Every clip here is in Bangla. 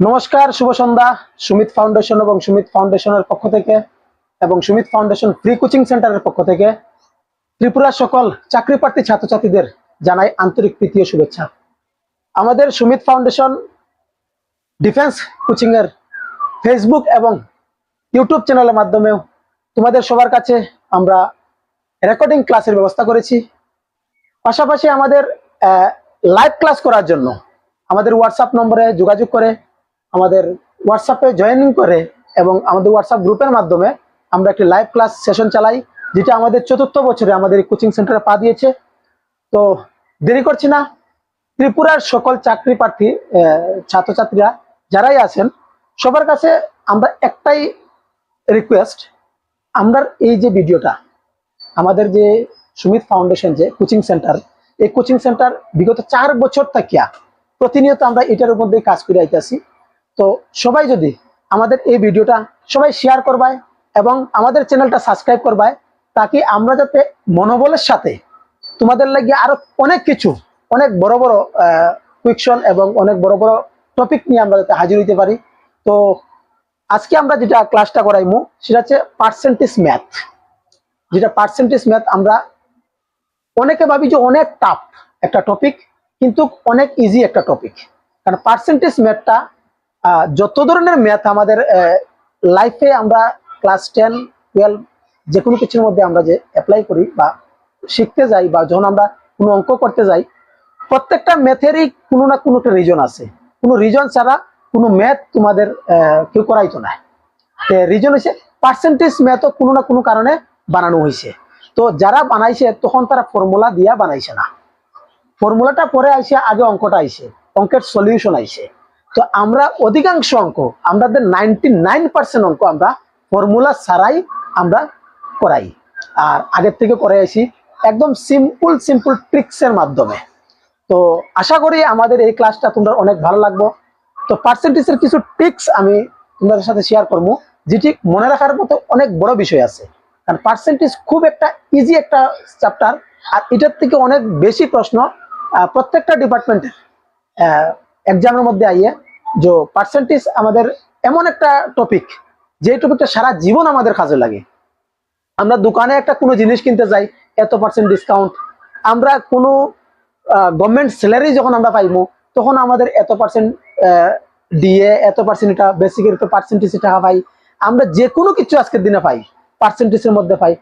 নমস্কার, শুভ সন্ধ্যা। সুমিত ফাউন্ডেশন এবং সুমিত ফাউন্ডেশনের পক্ষ থেকে এবং সুমিত ফাউন্ডেশন ফ্রি কোচিং সেন্টারের পক্ষ থেকে ত্রিপুরার সকল চাকরি প্রার্থী ছাত্রছাত্রীদের জানাই আন্তরিক প্রীতি ও শুভেচ্ছা। আমাদের সুমিত ফাউন্ডেশন ডিফেন্স কোচিং এর ফেসবুক এবং ইউটিউব চ্যানেলের মাধ্যমেও তোমাদের সবার কাছে আমরা রেকর্ডিং ক্লাসের ব্যবস্থা করেছি। পাশাপাশি আমাদের লাইভ ক্লাস করার জন্য আমাদের হোয়াটসঅ্যাপ নম্বরে যোগাযোগ করে আমাদের হোয়াটসঅ্যাপে জয়েনিং করে এবং আমাদের হোয়াটসঅ্যাপ গ্রুপের মাধ্যমে আমরা একটি লাইভ ক্লাস সেশন চালাই, যেটা আমাদের ৪র্থ বছরে আমাদের কোচিং সেন্টারে পা দিয়েছে। তো দেরি করছি না, ত্রিপুরার সকল চাকরি প্রার্থী ছাত্রছাত্রীরা যারাই আছেন সবার কাছে আমরা একটাই রিকোয়েস্ট, আমরা এই যে ভিডিওটা আমাদের যে সুমিত ফাউন্ডেশন যে কোচিং সেন্টার, এই কোচিং সেন্টার বিগত 4 বছর থাকিয়া প্রতিনিয়ত আমরা এটার মধ্যে কাজ করে আইতেছি। তো সবাই যদি আমাদের এই ভিডিওটা সবাই শেয়ার করবায় এবং আমাদের চ্যানেলটা সাবস্ক্রাইব করবায়, তাকে আমরা যাতে মনোবলের সাথে তোমাদের লাগিয়ে আরো অনেক কিছু, অনেক বড় বড় কুইকশন এবং অনেক বড় বড় টপিক নিয়ে আমরা যাতে হাজির হইতে পারি। তো আজকে আমরা যেটা ক্লাসটা করাইমু সেটা হচ্ছে পার্সেন্টেজ ম্যাথ। যেটা পার্সেন্টেজ ম্যাথ আমরা অনেকে ভাবি যে অনেক টাফ একটা টপিক, কিন্তু অনেক ইজি একটা টপিক। কারণ পার্সেন্টেজ ম্যাথটা যত ধরনের ম্যাথ আমাদের লাইফে আমরা ক্লাস 10, 12 যে কোনো কিছুর মধ্যে আমরা যে অ্যাপ্লাই করি বা শিখতে যাই বা যখন আমরা কোনো অঙ্ক করতে যাই, প্রত্যেকটা ম্যাথেরই কোনো না কোনো একটা রিজন আছে। কোনো রিজন ছাড়া কোনো ম্যাথ তোমাদের কেউ করাইতো না। রিজন হচ্ছে পার্সেন্টেজ ম্যাথও কোনো না কোনো কারণে বানানো হয়েছে। তো যারা বানাইছে তখন তারা ফর্মুলা দিয়া বানাইছে না, ফর্মুলাটা পরে আইসে, আগে অঙ্কটা আইসে, অঙ্কের সলিউশন আইসে। তো আমরা অধিকাংশ অঙ্ক, আমাদের 99% অঙ্ক আমরা ফর্মুলা ছাড়াই আমরা করাই, আর আগের থেকে করে আসি একদম সিম্পল ট্রিক্সের মাধ্যমে। তো আশা করি আমাদের এই ক্লাসটা তোমরা অনেক ভালো লাগবে। তো পার্সেন্টেজের কিছু ট্রিক্স আমি তোমাদের সাথে শেয়ার করবো, যেটি মনে রাখার মতো অনেক বড় বিষয় আছে। কারণ পার্সেন্টেজ খুব একটা ইজি একটা চ্যাপ্টার, আর এটার থেকে অনেক বেশি প্রশ্ন প্রত্যেকটা ডিপার্টমেন্টের এক্সামের মধ্যে আইয়ে। যে পার্সেন্টেজ আমাদের এমন একটা টপিক, যে টপিকটা সারা জীবন আমাদের কাজে লাগে। আমরা দোকানে একটা কোনো জিনিস কিনতে যাই, এত % ডিসকাউন্ট। আমরা কোনো গভর্নমেন্ট স্যালারি যখন আমরা পাইবো, তখন আমাদের এত % দিয়ে এত % এটা বেসিকের উপর পার্সেন্টেজ টাকা পাই। আমরা যে কোনো কিছু আজকের দিনে পাই পার্সেন্টেজের মধ্যে পাই।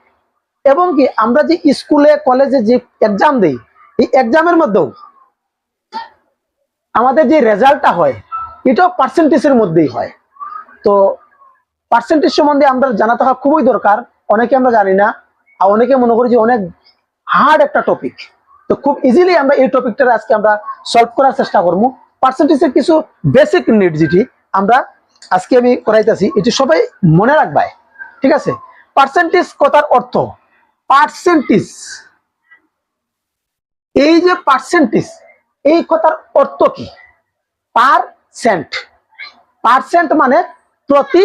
এবং কি আমরা যে স্কুলে কলেজে যে এক্সাম দিই, এই এক্সামের মধ্যেও আমাদের যে রেজাল্টটা হয় এটাও পার্সেন্টেজের মধ্যেই হয়। তো পার্সেন্টেজ সম্বন্ধে আমরা জানা থাকা খুবই দরকার। অনেকে আমরা জানি না, আর অনেকে মনে করি যে অনেক হার্ড একটা টপিক। তো খুব ইজিলি আমরা এই টপিকটা আজকে আমরা সলভ করার চেষ্টা করবো। পার্সেন্টেজের কিছু বেসিক নিড যেটি আমরা আজকে আমি করাইতেছি, এটি সবাই মনে রাখবে, ঠিক আছে? পার্সেন্টেজ কথার অর্থ, পার্সেন্টেজ, এই যে পার্সেন্টেজ, এই কথার অর্থ কি? পার্সেন্ট, পার্সেন্ট মানে প্রতি,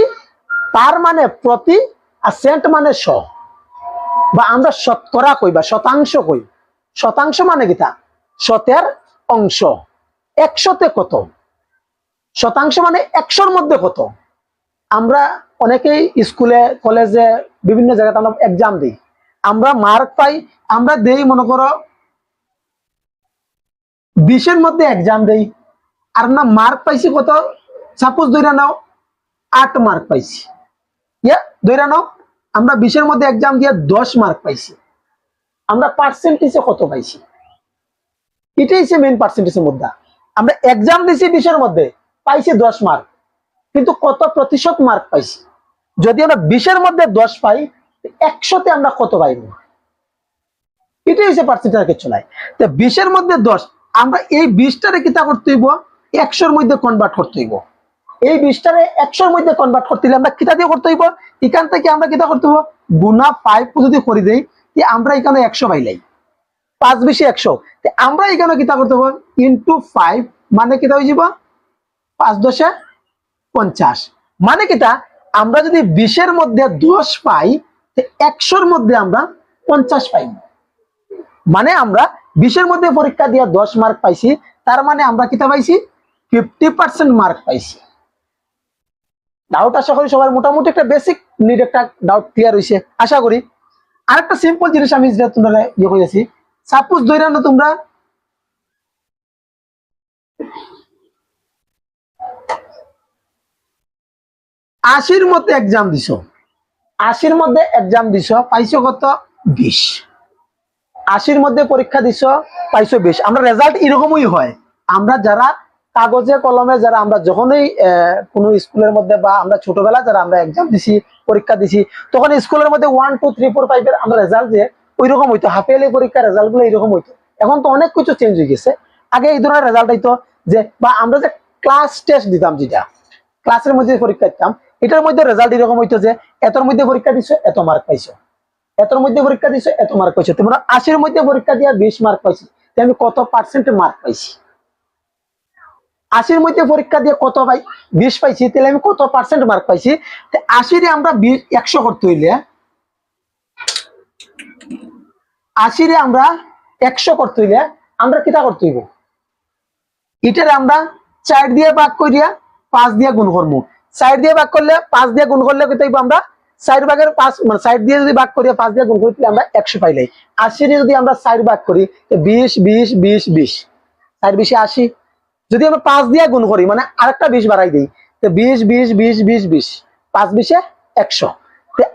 পার মানে প্রতি, আর সেন্ট মানে শ, বা আমরা শতকরা কই বা শতাংশ কই। শতাংশ মানে কি? তা শতের অংশ। 100তে কত? শতাংশ মানে 100-র মধ্যে কত? আমরা অনেকেই স্কুলে কলেজে বিভিন্ন জায়গাতে আমরা এক্সাম দিই, আমরা মার্ক পাই, আমরা দেই মনে করো 20-এর মধ্যে এক্সাম দেই, আর না মার্ক পাইছি কত? সাপোজ ধরে নাও 8 মার্ক পাইছি, ধরে নাও আমরা 20-এর মধ্যে এক্সাম দিয়ে 10 মার্ক পাইছি, আমরা পার্সেন্টেজে কত পাইছি? এটাই হচ্ছে মেইন পার্সেন্টেজের মধ্যে। আমরা এক্সাম দিছি 20-এর মধ্যে, পাইছি 10 মার্ক, কিন্তু কত প্রতিশত মার্ক পাইছি? যদি আমরা 20-এর মধ্যে 10 পাই, 100-তে আমরা কত পাইব? এটাই হচ্ছে পার্সেন্টেজ, আর কিছু নাই। তো 20-এর মধ্যে 10, আমরা এই 20টারে কিতা করতে হইব? 100-র মধ্যে কনভার্ট করতে হইব। এই 20টারে 100-র মধ্যে কনভার্ট করতে হলে আমরা কিতা দিয়ে করতে হইব? এখান থেকে আমরা কিতা করতে হইব? গুণা 5 যদি করে দেই, আমরা এখানে 100 পাইলাই, 5 বেশি 100, আমরা এখানে কিতা করতে হইব? ইন্টু 5 মানে কিতা হয়ে যাব? 5 10 50। মানে কিতা, আমরা যদি 20-এর মধ্যে 10 পাই, 100-র মধ্যে আমরা 50 পাই। মানে আমরা 20-এর মধ্যে পরীক্ষা দিয়ে 10 মার্ক পাইছি, তার মানে আমরা কিতা পাইছি? 50% মার্ক পাইছি। ডাউট আশা করি সবার মোটামুটি একটা বেসিক নিড একটা ডাউট ক্লিয়ার হয়েছে আশা করি। আরেকটা সিম্পল জিনিস আমি যেটা তোমরা ইয়ে করেছি, সাপোজ ধরে নাও তোমরা 80-র মধ্যে এক্সাম দিছো, 80-র মধ্যে এক্সাম দিছো, পাইছো কত 20। 80-র মধ্যে পরীক্ষা দিছো, পাইছো 20। আমরা রেজাল্ট এরকমই হয়। আমরা যারা কাগজে কলমে যারা আমরা যখনই কোনো স্কুলের মধ্যে বা আমরা ছোটবেলা যারা আমরা এক্সাম দিছি পরীক্ষা দিছি, তখন স্কুলের মধ্যে 1 2 3 4 5 এর আমরা রেজাল্ট যে ওই রকম হইতো, হাফ ইয়ারলি পরীক্ষার রেজাল্ট গুলো এরকম হইতো। এখন তো অনেক কিছু চেঞ্জ হয়ে গেছে। আগে এই ধরনের রেজাল্ট হইতো যে, বা আমরা যে ক্লাস টেস্ট দিতাম, যেটা ক্লাসের মধ্যে পরীক্ষা দিতাম, এটার মধ্যে রেজাল্ট এরকম হইতো যে এতর মধ্যে পরীক্ষা দিছো এত মার্ক পাইছো, এতর মধ্যে পরীক্ষা দিছো এত মার্ক পাইছো। তোমরা 80-র মধ্যে পরীক্ষা দিয়ে 20 মার্ক পাইছি, আমি কত পার্সেন্ট মার্ক পাইছি? 80-র মধ্যে পরীক্ষা দিয়ে কত 20 পাইছি, তাহলে আমি কত পার্সেন্ট মার্ক পাইছি? 80-রে আমরা 100 করতে হইলে, 80-রে আমরা 100 করতে হইলে আমরা কিটা করতে হইব? এটারে আমরা 4 দিয়ে ভাগ করিয়া 5 দিয়ে গুণ করবো। 4 দিয়ে ভাগ করলে 5 দিয়ে গুণ করলে কত হইব? আমরা 4 ভাগের 5 মানে 4 দিয়ে যদি ভাগ করিয়া 5 দিয়ে গুণ করি তাহলে আমরা 100 পাইলাই। 80-রে যদি আমরা 4 ভাগ করি তো 20 20 20 20, 4 20 80। যদি আমরা 5 দিয়ে গুণ করি মানে আরেকটা 20 বাড়াই দিই, তো 20 20 20 20 20, 5 20 100।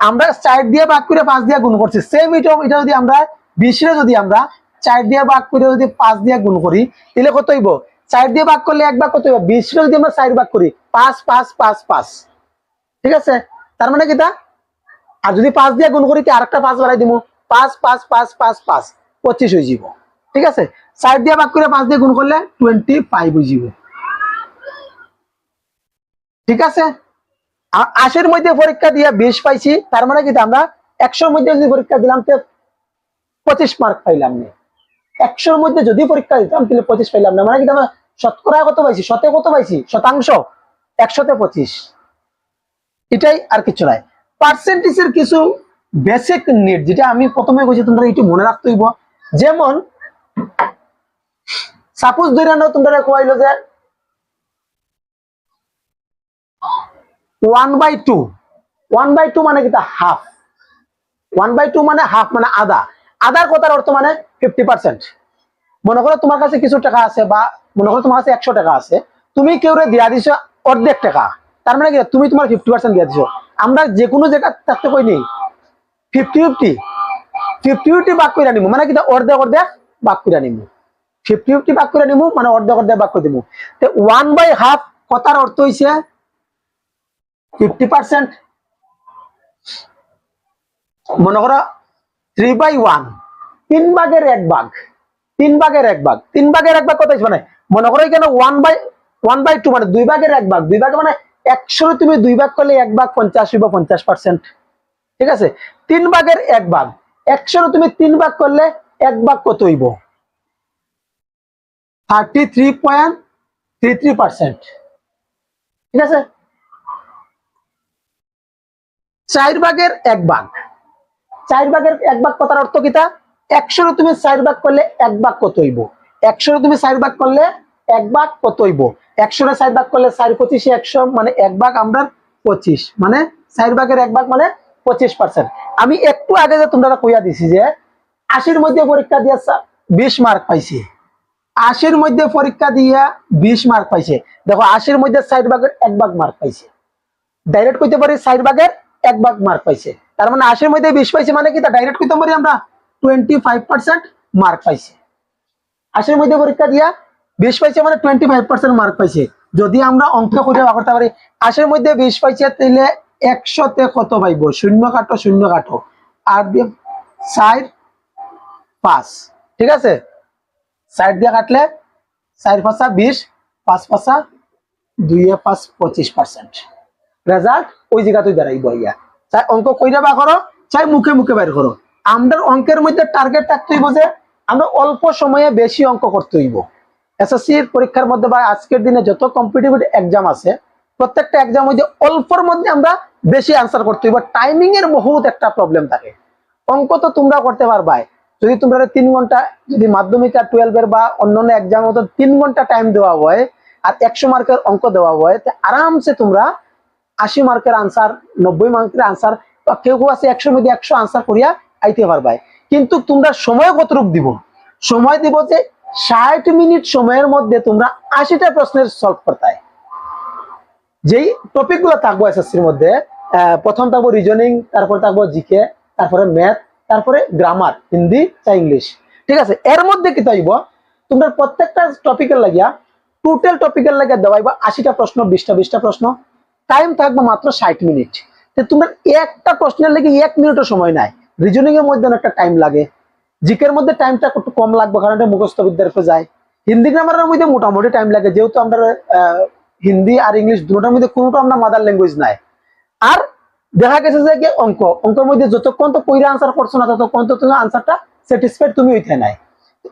আমরা 4 দিয়ে ভাগ করে 5 দিয়ে গুণ করছি, সেম এটা যদি আমরা 20-রে যদি আমরা 4 দিয়ে ভাগ করে যদি 5 দিয়ে গুণ করি তাহলে কত হইব? 4 দিয়ে ভাগ করলে 1 ভাগ কত হইব? 20-রে যদি আমরা 4 ভাগ করি 5 5 5 5, ঠিক আছে? তার মানে কিটা, আর যদি 5 দিয়ে গুণ করি আরেকটা 5 বাড়াই দিব, 5 5 5 5 5, 25 হয়ে যাব। ঠিক আছে? 4 দিয়ে ভাগ করে 5 দিয়ে গুণ করলে 25 হয়ে যাব। ঠিক আছে? 80-র মধ্যে পরীক্ষা দিয়ে 20 পাইছি, তার মানে কি আমরা 100-র মধ্যে যদি পরীক্ষা দিলাম তো 25 মার্ক পাইলাম না। 100-র মধ্যে যদি পরীক্ষা দিতাম তাহলে 25 পাইলাম না, মানে কি আমরা শতকরা কত পাইছি? শতে কত পাইছি? শতাংশ 100-তে 25। এটাই, আর কিছু নাই। পার্সেন্টেজের কিছু বেসিক নিড যেটা আমি প্রথমে কইছি তোমরা একটু মনে রাখতে হইব। যেমন সাপোজ ধরে নাও তোমরা কইলো যে 1/2, 1/2 মানে কি? হাফ। 1/2 মানে হাফ, মানে আধা। আধার কথার অর্থ মানে 50%। মনে করো তোমার কাছে কিছু টাকা আছে, বা মনে করো তোমার কাছে 100 টাকা আছে, তুমি কেউরে দিয়া দিছো অর্ধেক টাকা, তার মানে কি তুমি তোমার 50% দিয়া দিছো। আমরা যে কোনো জায়গা থাকতে কই নেই 50-50, 50-50 ভাগ করে নিব, মানে কি অর্ধেক অর্ধেক ভাগ করে নিব। 50-50 ভাগ করে নিব মানে অর্ধেক অর্ধেক ভাগ করে দিব। তো 1/2 কথার অর্থ হইছে 50%। মনে করো 3/1, 3 ভাগের 1 ভাগ, 3 ভাগের 1 ভাগ, 3 ভাগের 1 ভাগ কত হইছে? মানে মনে করো এখানে 1/2 মানে 2 ভাগের 1 ভাগ, 2 ভাগ মানে 100 তুমি 2 ভাগ করলে 1 ভাগ 50 হইব, 50%। ঠিক আছে? 3 ভাগের 1 ভাগ, 100 তুমি 3 ভাগ করলে 1 ভাগ কত হইব? 33.33%। ঠিক আছে? 4 ভাগের 1 ভাগ, 4 ভাগের 1 ভাগ কথার অর্থ কিটা? 100 তুমি 4 ভাগ করলে 1 ভাগ কত হইব? 100 তুমি 4 ভাগ করলে 1 ভাগ কত হইব? 100 4 ভাগ করলে 4 25 100, মানে 1 ভাগ আমরা 25, মানে 4 ভাগের 1 ভাগ মানে 25%। আমি একটু আগে যে তোমরা কইয়া দিছি যে 80-র মধ্যে পরীক্ষা দিয়া 20 মার্ক পাইছি, 80-র মধ্যে পরীক্ষা দিয়া 20 মার্ক পাইছে। দেখো 80-র মধ্যে 4 ভাগের 1 ভাগ মার্ক পাইছে, ডাইরেক্ট কইতে পারি 4 ভাগের 1 ভাগ মার্ক পাইছে। তার মানে 80-র মধ্যে 20 পাইছে, মানে কি তা ডাইরেক্ট কইতে পারি আমরা 25% মার্ক পাইছে। 80-র মধ্যে পরীক্ষা দিয়া 20 পাইছে মানে 25% মার্ক পাইছে। যদি আমরা অঙ্ক করে করতে পারি 80-র মধ্যে 20 পাইছে তাহলে 100-তে কত পাইব? শূন্য কাটো শূন্য কাটো, আর দিয়ে 4 5। ঠিক আছে? 4 দিয়ে কাটলে 4 5 20, 5 5 2 5 25%। রেজাল্ট ওই জায়গাতেই দাঁড়াইব। ইয়া চাই অঙ্ক কইরা বা করো, চাই মুখে মুখে বের করো, আমাদের অঙ্কের মধ্যে টার্গেট থাকতে হইব যে আমরা অল্প সময়ে বেশি অঙ্ক করতে হইব। এসএসসি পরীক্ষার মধ্যে বা আজকের দিনে যত কম্পিটিটিভ এক্সাম আছে, প্রত্যেকটা এক্সাম মধ্যে অল্পর মধ্যে আমরা বেশি আনসার করতে হইব। টাইমিং এর বহুত একটা প্রবলেম থাকে। অঙ্ক তো তোমরা করতে পারবা যদি তোমরা 3 ঘন্টা, যদি মাধ্যমিক আর 12-এর বা অন্যান্য এক্সাম মতো 3 ঘন্টা টাইম দেওয়া হয় আর 100 মার্কের অঙ্ক দেওয়া হয়, আরামসে তোমরা 80 মার্কের আনসার, 90 মার্কের আনসার, বা কেউ কেউ আছে 100 মধ্যে 100 আনসার করিয়া আইতে পারবাই। কিন্তু তোমরা সময় কতটুক দিব? সময় দিব যে 60 মিনিট সময়ের মধ্যে তোমরা 80টা প্রশ্নের সলভ করতে। যেই টপিক গুলো থাকবো এসএসসির মধ্যে, প্রথম থাকবো রিজনিং, তারপরে থাকবো জিকে, তারপরে ম্যাথ, তারপরে গ্রামার, হিন্দি বা ইংলিশ। ঠিক আছে, এর মধ্যে কি থাকবো তোমরা প্রত্যেকটা টপিকের লাগিয়া, টোটাল টপিকের লাগিয়া দেওয়াইবা 80টা প্রশ্ন, 20টা প্রশ্ন। টাইম থাকবো মাত্র 60 মিনিট। তোমরা একটা প্রশ্নের লাগে 1 মিনিটও সময় নাই। রিজনিং এর মধ্যে একটা টাইম লাগে, জিকের মধ্যে টাইমটা একটু কম লাগবে কারণ এটা মুখস্থ বিদ্যার উপর যায়। হিন্দি গ্রামারের মধ্যে মোটামুটি টাইম লাগে, যেহেতু আমরা হিন্দি আর ইংলিশ দুটোটার মধ্যে কোনোটা আমরা মাদার ল্যাঙ্গুয়েজ নাই। আর দেখা গেছে যে অঙ্কের মধ্যে যতক্ষণ তো কইরা আনসার করছো না ততক্ষণ তো তুমি আনসারটা স্যাটিসফাইড তুমি হইতে নাই।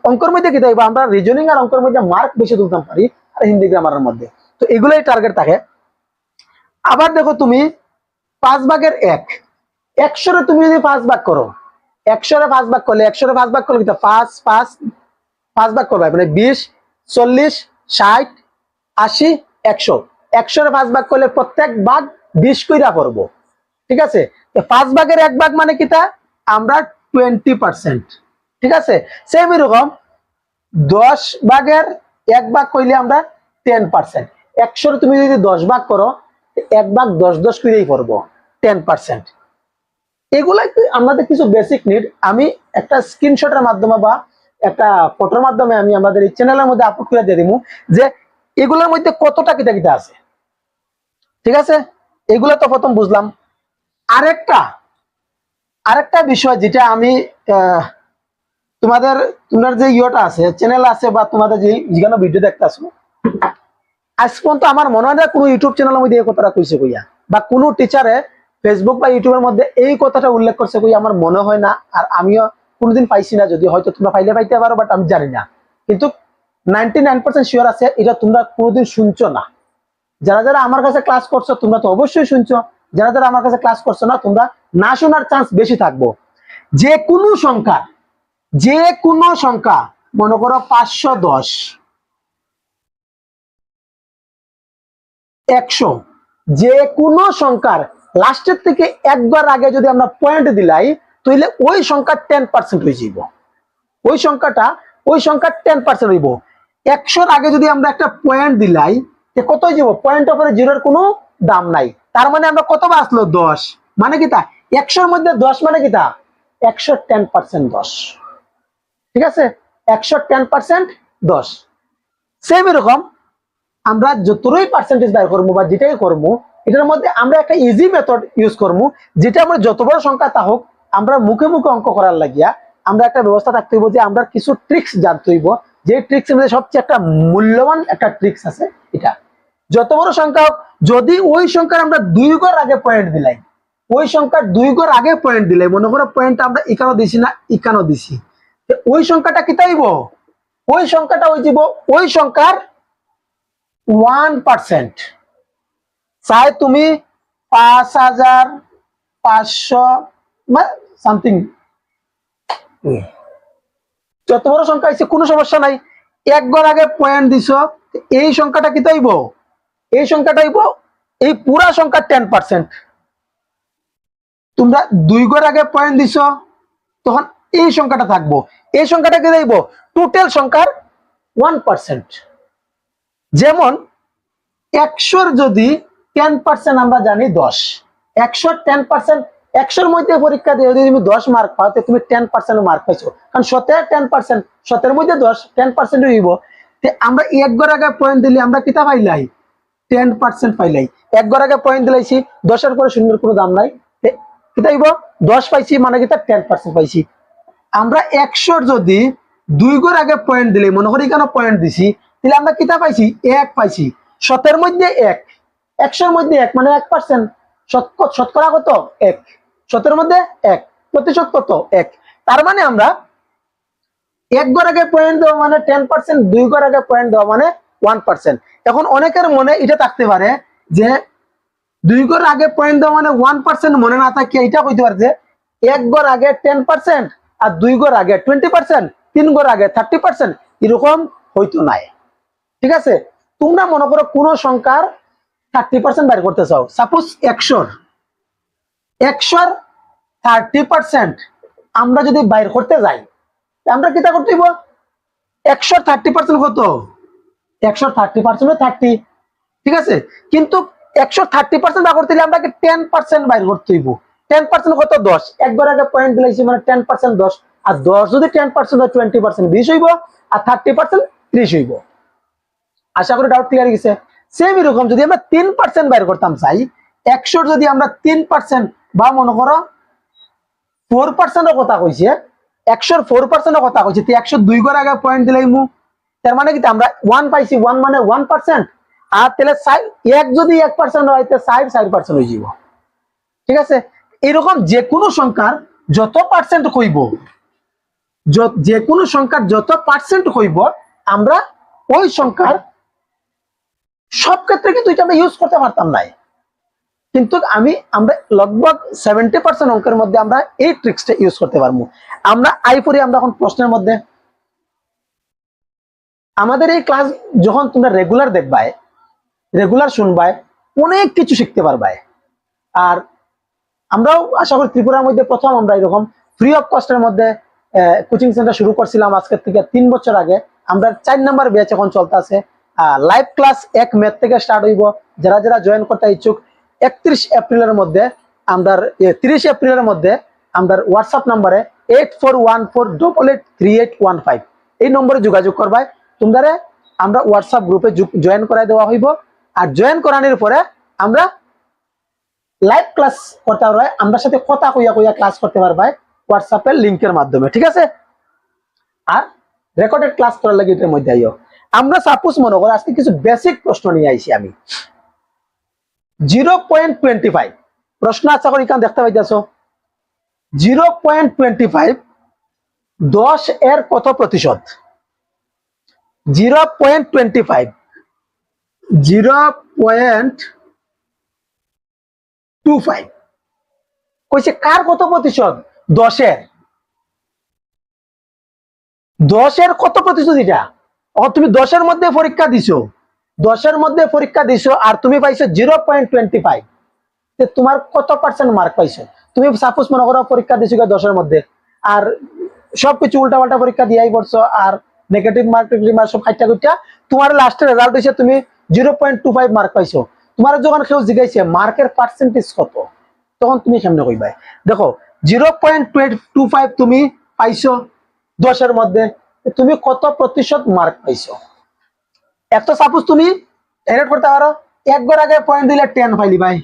অঙ্কের মধ্যে কি দেখবা আমরা রিজনিং আর অঙ্কের মধ্যে মার্ক বেশি তুলতে পারি আর হিন্দি গ্রামারের মধ্যে, তো এগুলোই টার্গেট থাকে। আবার দেখো তুমি 5 ভাগের 1, 100 তুমি যদি 5 ভাগ করো, 100 5 ভাগ করলে 100 5 ভাগ করলে কি 5 5 5 ভাগ করবে মানে 20 40 60 80 100, 100 5 ভাগ করলে প্রত্যেক ভাগ 20 কইরা করবো। ঠিক আছে, 5 ভাগের 1 ভাগ মানে কিটা আমরা 20%। ঠিক আছে, সেম এরকম 10 ভাগের 1 ভাগ কইলে আমরা 10%। 100 তুমি যদি 10 ভাগ করো, 1 ভাগ 10 10 কইরেই করবো 10%। এগুলাই আমাদের কিছু বেসিক নিড। আমি একটা স্ক্রিনশটের মাধ্যমে বা একটা ফটোর মাধ্যমে আমি আমাদের এই চ্যানেলের মধ্যে আপলোড করে দিয়ে দিব যে এগুলোর মধ্যে কতটা কিটা কিটা আছে। ঠিক আছে, এগুলো তো প্রথম বুঝলাম। আরেকটা বিষয় যেটা আমি তোমাদের যে ইয়েটা আছে, চ্যানেল আছে বা তোমাদের যে যেখানে ভিডিও দেখতেছো, আজ পর্যন্ত আমার মনে হয় না কোনো ইউটিউব চ্যানেলের মধ্যে এই কথাটা কইছে কইয়া, বা কোনো টিচারে ফেসবুক বা ইউটিউবের মধ্যে এই কথাটা উল্লেখ করছে কইয়া আমার মনে হয় না। আর আমিও কোনোদিন পাইছি না, যদি হয়তো তোমরা পাইতে পারো, বাট আমি জানি না। কিন্তু 99% শিওর আছে এটা তোমরা কোনোদিন শুনছো না। যারা যারা আমার কাছে ক্লাস করছো তোমরা তো অবশ্যই শুনছো, যারা যারা আমার কাছে ক্লাস করছো না তোমরা না শোনার চান্স বেশি থাকবো। যে কোনো সংখ্যা মনে করো 510 100, যে কোনো সংখ্যার লাস্টের থেকে একবার আগে যদি আমরা পয়েন্ট দিলাই তাহলে ওই সংখ্যা 10% হয়ে যাব। ওই সংখ্যা 10% হইব। 100-র আগে যদি আমরা একটা পয়েন্ট দিলাই কত হয়ে যাব? পয়েন্ট উপরে জিরোর কোনো দাম নাই। তার মানে আমরা কত আসলো 10, মানে কি তা 100-র মধ্যে 10 মানে কি তা 100 10% 10। ঠিক আছে, 100 10% 10। সেম এরকম আমরা যতই পার্সেন্টেজ বের করবো বা যেটাই করবো, এটার মধ্যে আমরা একটা ইজি মেথড ইউজ করবো, যেটা আমরা যত বড় সংখ্যা তা হোক আমরা মুখে মুখে অঙ্ক করার লাগিয়া আমরা একটা ব্যবস্থা থাকতে হইব যে আমরা কিছু ট্রিক্স জানতে হইব। যে ট্রিক্স এর মধ্যে সবচেয়ে একটা মূল্যবান একটা ট্রিক্স আছে, এটা যত বড় সংখ্যা হোক যদি ওই সংখ্যার আমরা 2 ঘর আগে পয়েন্ট দিলাই, ওই সংখ্যার 2 ঘর আগে পয়েন্ট দিলাই, মনে করো পয়েন্ট আমরা এখানেও দিছি না এখানেও দিছি, ওই সংখ্যাটা কি তাইব? ওই সংখ্যাটা ওই যাব ওই সংখ্যার 1%। চাই তুমি 5500 সামথিং, যত বড় সংখ্যা আছে কোনো সমস্যা নাই। 1 ঘর আগে পয়েন্ট দিছ, এই সংখ্যাটা কি তাইব? এই সংখ্যাটা হইব এই পুরা সংখ্যা 10%। তোমরা 2 ঘর আগে পয়েন্ট দিছ, তখন এই সংখ্যাটা থাকবো, এই সংখ্যাটা কি তাইব? টোটাল সংখ্যার 1%। যেমন 100-র যদি 10% আমরা জানি 10, 100 10%, 100-র মধ্যে পরীক্ষা দিয়ে যদি তুমি 10 মার্ক পাও তো তুমি 10% মার্ক পাইছো, কারণ 7 10%, 7-র মধ্যে 10 10% হইব। আমরা 1 ঘর আগে পয়েন্ট দিলে আমরা কিতা পাইলাই 10% পাইলাই। 1 ঘর আগে পয়েন্ট দিলাইছি, 10-এর পরে শূন্যের কোনো দাম নাই, কিতা হইব 10 পাইছি মানে কিতা 10% পাইছি। আমরা 100-র যদি 2 ঘর আগে পয়েন্ট দিলে, মনে করি কেন পয়েন্ট দিছি, তাহলে আমরা কিতা পাইছি 1 পাইছি। 7-এর মধ্যে 1, 100-র মধ্যে 1 মানে 1%, শতকরা কত 1, 7-এর মধ্যে 1, প্রতিশত কত 1। তার মানে আমরা 1 ঘর আগে পয়েন্ট দেওয়া মানে 10%, 2 ঘর আগে পয়েন্ট দেওয়া মানে 1%। এখন অনেকের মনে এটা থাকতে পারে যে 2 ঘর আগে পয়েন্ট দেওয়া মানে 1% মনে না থাকে, এটা কইতে পারে যে 1 ঘর আগে 10% আর 2 ঘর আগে 20%, 3 ঘর আগে 30%, এরকম হইতো নাই। ঠিক আছে, তোমরা মনে করো কোন সংখ্যার 30% বাইর করতে চাও, সাপোজ 100 30% আমরা যদি বাইর করতে যাই, আমরা কিটা করতে হইব? 100 30% কত? 100 30% 30, ঠিক আছে। কিন্তু 130% বাইর করতে হলে আপনাকে 10% বাইর করতে হইব। 10% কত? 10। একবার আগে পয়েন্ট দিলাইছি, মানে 10% 10, আর 10 যদি 10% হয় 20% 20 হইব, আর 30% 30 হইব। আশা করি ডাউট ক্লিয়ার গেছে। সেম এরকম যদি আমরা 3% বাইর করতাম চাই, 100 যদি আমরা 3% বা মনে করো 4% কথা কইছে, 100 4% কথা কইছে, 102 ঘর আগে পয়েন্ট দিলাইমু, তার মানে কি আমরা 1 পাইছি, 1 মানে 1%, আর তাহলে 1 যদি 1% হয় তাহলে 4% হয়ে যাব, ঠিক আছে। এরকম যে কোনো সংখ্যার যত পার্সেন্ট কইব, যে কোনো সংখ্যার যত পার্সেন্ট কইব, আমরা ওই সংখ্যার সব ক্ষেত্রে কিন্তু এটা আমরা ইউজ করতে পারতাম না, কিন্তু আমরা লগভগ 70% অঙ্কের মধ্যে আমরা এই ট্রিক্সটা ইউজ করতে পারবো। আমরা আমরা এখন প্রশ্নের মধ্যে। আমাদের এই ক্লাস যখন তোমরা রেগুলার দেখবাই, রেগুলার শুনবাই, অনেক কিছু শিখতে পারবাই। আর আমরাও আশা করি ত্রিপুরার মধ্যে প্রথম আমরা এরকম ফ্রি অফ কস্টের মধ্যে কোচিং সেন্টার শুরু করছিলাম আজকে থেকে 3 বছর আগে। আমরা 4 নাম্বার ব্যাচ এখন চলতেছে। লাইভ ক্লাস 1 মে থেকে স্টার্ট হইব। যারা যারা জয়েন করতে ইচ্ছুক 31 এপ্রিলের মধ্যে আমরা 30 এপ্রিলের মধ্যে আমরা হোয়াটসঅ্যাপ নাম্বারে 8414883815 এই নম্বরে যোগাযোগ করবাই। তোমরা আমরা হোয়াটসঅ্যাপ গ্রুপে জয়েন করাই দেওয়া হইব। আর জয়েন করানোর পরে আমরা লাইভ ক্লাস করতে পারবে, আমরা সাথে কথা কইয়া কইয়া ক্লাস করতে পারবে হোয়াটসঅ্যাপের লিংকের মাধ্যমে, ঠিক আছে। আর রেকর্ডেড ক্লাস করার লাগে এটার মধ্যে আইও। আমরা সাপোজ মনে করো আজকে কিছু বেসিক প্রশ্ন নিয়ে আইছি আমি। 0.25 প্রশ্ন আশা করি এখানে দেখতে পাইতেছো। 0.25 10 এর কত প্রতিশত? 0.25 0.25 কইছে কার কত প্রতিশত? 10 এর। 10 এর কত প্রতিশত এটা? তুমি 10 এর মধ্যে পরীক্ষা দিছো, 10 এর মধ্যে পরীক্ষা দিছো, আর তুমি পাইছো 0.25, তোমার কত পার্সেন্ট মার্ক পাইছো? তুমি সাপোজ মনে করো পরীক্ষা দিছো 10 এর মধ্যে, আর সবকিছু উল্টা পাল্টা পরীক্ষা দিয়াই পড়ছো, আর নেগেটিভ মার্ক সব খাইটা কইটা তোমার লাস্টের রেজাল্ট হইছে তুমি 0.25 মার্ক পাইছো। তোমার যখন কেউ জিজ্ঞাসা মার্কের পার্সেন্টেজ কত, তখন তুমি সামনে কইবা। দেখো 0.25 তুমি পাইছো 10 এর মধ্যে, তুমি কত প্রতিশত মার্ক পাইছো? একটা সাপোজ তুমি এড করতে পারো, একবার আগে পয়েন্ট দিলে 10 পাইলি ভাই।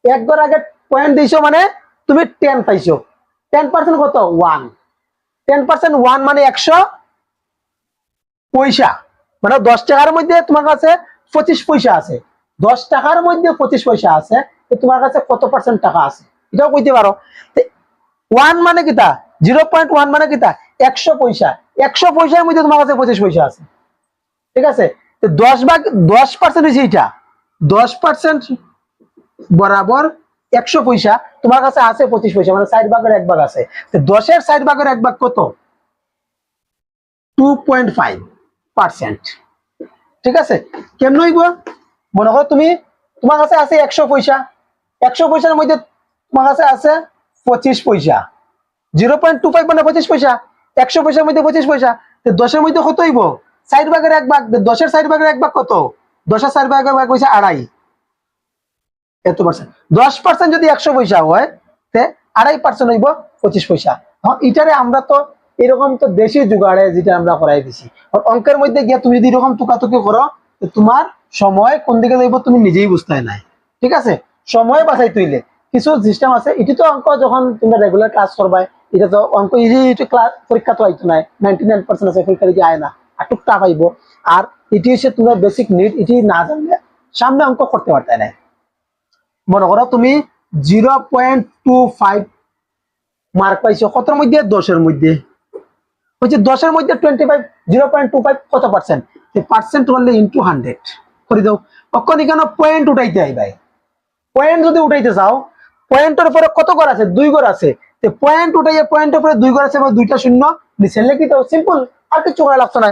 একবার আগে পয়েন্ট দিছো মানে তুমি 10 পাইছো। 10% কত? 1। 10% 1 মানে 100 পয়সা, মানে 10 টাকার মধ্যে তোমার কাছে 25 পয়সা আছে। 10 টাকার মধ্যে 25 পয়সা আছে, তোমার কাছে কত পার্সেন্ট টাকা আছে এটাও কইতে পারো। 1 মানে কিটা? 0.1 মানে কিটা? 100 পয়সা। 100 পয়সার মধ্যে তোমার কাছে 25 পয়সা আছে, ঠিক আছে। 10% হচ্ছে এটা। 10% বরাবর 100 পয়সা, তোমার কাছে আছে 25 পয়সা, মানে 60 ভাগের 1 ভাগ আছে। 10 এর 60 ভাগের 1 ভাগ কত? 2.5%, ঠিক আছে। কেমন হইব? মনে করো তোমার কাছে আছে 100 পয়সা, 100 পয়সার মধ্যে তোমার কাছে আছে 25 পয়সা। 0.25 মানে 25 পয়সা, 100 পয়সার মধ্যে 25 পয়সা, 10 এর মধ্যে কত হইব? 60 ভাগের 1 ভাগ। 10 এর 60 ভাগের 1 ভাগ কত? 10 এর 60 ভাগের 1 ভাগ হইছে 2.5, এত পার্সেন্ট। 10% যদি 100 পয়সা হয়, তে 2.5% হইব 25 পয়সা। এটারে আমরা তো এরকম তো দেশি জুগাড়ে যেটা আমরা করাই দিছি। অঙ্কের মধ্যে গিয়ে তুমি যদি এরকম টুকাটুকি করো, তোমার সময় কোন দিকে যাইব তুমি নিজেই বুঝতে নাই, ঠিক আছে। সময় বাঁচাই তুইলে কিছু সিস্টেম আছে। এটি তো অঙ্ক যখন তোমরা রেগুলার ক্লাস করবাই, এটা তো অঙ্ক ইজি ক্লাস পরীক্ষা তো আইতো নাই, 99% আছে পরীক্ষা দিকে আয় না, আর টুকটা পাইব। আর এটি হচ্ছে তোমার বেসিক নিড, এটি না জানলে সামনে অঙ্ক করতে পারতে না। মনে করো তুমি 0.25 মার্ক পাইছো কতর মধ্যে? 10 এর মধ্যে। হচ্ছে 10 এর মধ্যে 25, 0.25 কত পার্সেন্ট? পার্সেন্ট করলে ইন্টু 100 করে দাও। তখন এখানে পয়েন্ট উঠাইতে আইবাই। পয়েন্ট যদি উঠাইতে চাও, পয়েন্টের উপরে কত ঘর আছে? 2 ঘর আছে। পয়েন্ট উঠাইয়া পয়েন্টের উপরে 2 ঘর আছে, 2টা শূন্য নিচে লিখি দাও, সিম্পল, আর কিছু করা লাগতো না।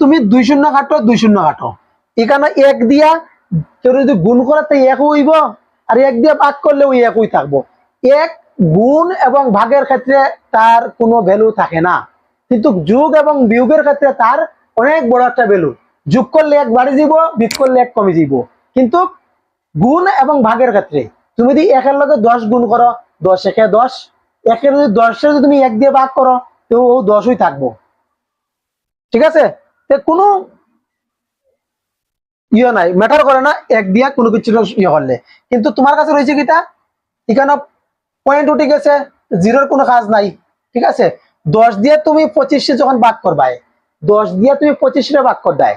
তুমি 2 শূন্য কাটো, 2 শূন্য কাটো, এখানে 1 দিয়া কেউ যদি গুণ করে তাই এক হইব, আর এক দিয়ে ভাগ করলে ওই একই থাকবো। এক গুণ এবং ভাগের ক্ষেত্রে তার কোনো ভ্যালু থাকে না, কিন্তু যোগ এবং বিয়োগের ক্ষেত্রে তার অনেক বড় একটা ভ্যালু। যোগ করলে এক বাড়ি যাব, বিয়োগ করলে এক কমে যাব। কিন্তু গুণ এবং ভাগের ক্ষেত্রে তুমি যদি একের লগে 10 গুণ করো, 10 একে 10, একের যদি 10 যদি তুমি এক দিয়ে ভাগ করো তো ও 10ই থাকবো। ঠিক আছে, কোনো ইয়ে নাই, ম্যাটার করে না এক দিয়া কোনো কিছু ইয়ে করলে। কিন্তু তোমার কাছে রয়েছে কিটা, এখানে পয়েন্ট উঠে গেছে, জিরোর কোনো কাজ নাই। ঠিক আছে, 10 দিয়ে তুমি 25 যখন ভাগ করবাই, 10 দিয়ে তুমি 25 ভাগ করবাই,